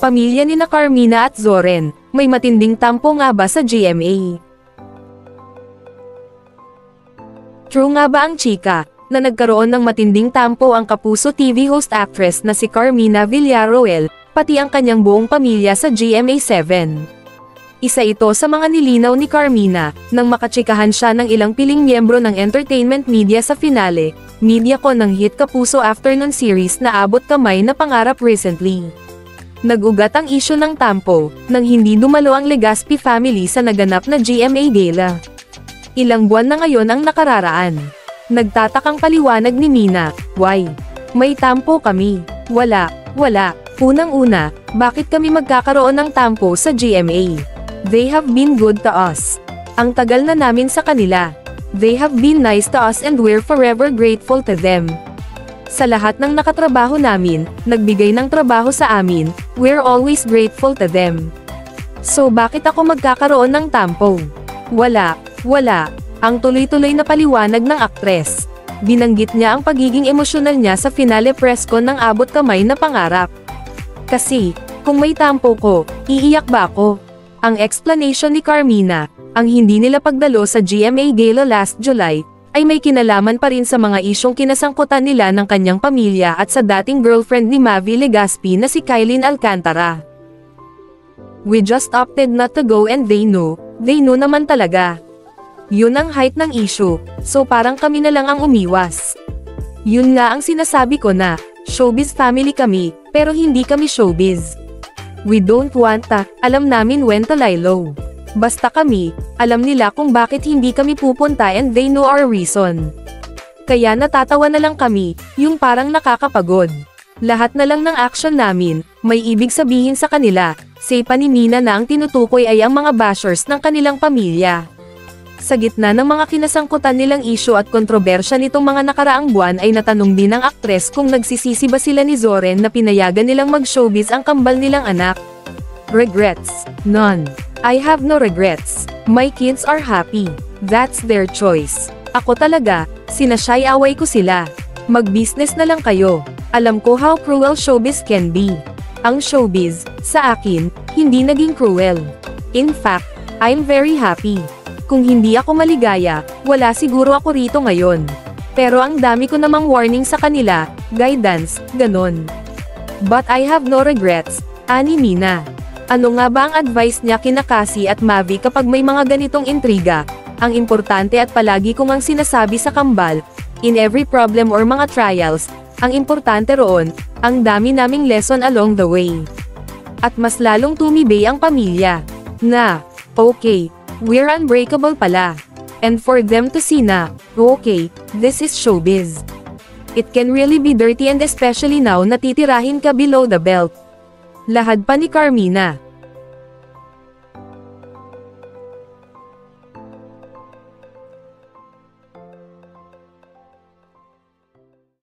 Pamilya ni na Carmina at Zoren, may matinding tampo nga ba sa GMA? True nga ba ang chika, na nagkaroon ng matinding tampo ang Kapuso TV host actress na si Carmina Villarroel, pati ang kanyang buong pamilya sa GMA7? Isa ito sa mga nilinaw ni Carmina, nang makachikahan siya ng ilang piling miyembro ng entertainment media sa finale, MediaCon ng hit Kapuso afternoon series na abot kamay na pangarap recently. Nag-ugat ang isyu ng tampo, nang hindi dumalo ang Legaspi family sa naganap na GMA Gala. Ilang buwan na ngayon ang nakararaan. Nagtatakang paliwanag ni Mina, "Why? May tampo kami." Wala. Unang-una, bakit kami magkakaroon ng tampo sa GMA? They have been good to us. Ang tagal na namin sa kanila. They have been nice to us and we're forever grateful to them. Sa lahat ng nakatrabaho namin, nagbigay ng trabaho sa amin, we're always grateful to them. So bakit ako magkakaroon ng tampo? Wala. Ang tuloy-tuloy na paliwanag ng aktres. Binanggit niya ang pagiging emosyonal niya sa finale press con ng abot kamay na pangarap. Kasi, kung may tampo ko, iiyak ba ako? Ang explanation ni Carmina, ang hindi nila pagdalo sa GMA Gala last July, ay may kinalaman pa rin sa mga isyong kinasangkutan nila ng kanyang pamilya at sa dating girlfriend ni Mavi Legaspi na si Kylene Alcantara. We just opted not to go and they knew naman talaga. Yun ang height ng issue, so parang kami na lang ang umiwas. Yun nga ang sinasabi ko na, showbiz family kami, pero hindi kami showbiz. We don't want alam namin when to lie low. Basta kami, alam nila kung bakit hindi kami pupunta and they know our reason. Kaya natatawa na lang kami, yung parang nakakapagod. Lahat na lang ng action namin, may ibig sabihin sa kanila, say pa ni Mina na ang tinutukoy ay ang mga bashers ng kanilang pamilya. Sa gitna ng mga kinasangkutan nilang issue at kontrobersya nitong mga nakaraang buwan ay natanong din ng aktres kung nagsisisi ba sila ni Zoren na pinayagan nilang mag-showbiz ang kambal nilang anak. Regrets? None. I have no regrets. My kids are happy. That's their choice. Ako talaga, sinasyay away ko sila. Mag-business na lang kayo. Alam ko how cruel showbiz can be. Ang showbiz, sa akin, hindi naging cruel. In fact, I'm very happy. Kung hindi ako maligaya, wala siguro ako rito ngayon. Pero ang dami ko namang warning sa kanila, guidance, ganon. But I have no regrets, ani Mina. Ano nga ba ang advice niya kina Cassie at Mavi kapag may mga ganitong intriga? Ang importante at palagi kong ang sinasabi sa kambal, in every problem or mga trials, ang importante roon, ang dami naming lesson along the way. At mas lalong tumibay ang pamilya. Na, okay, we're unbreakable pala. And for them to see na, okay, this is showbiz. It can really be dirty and especially now na titirahin ka below the belt. Lahad pa ni Carmina.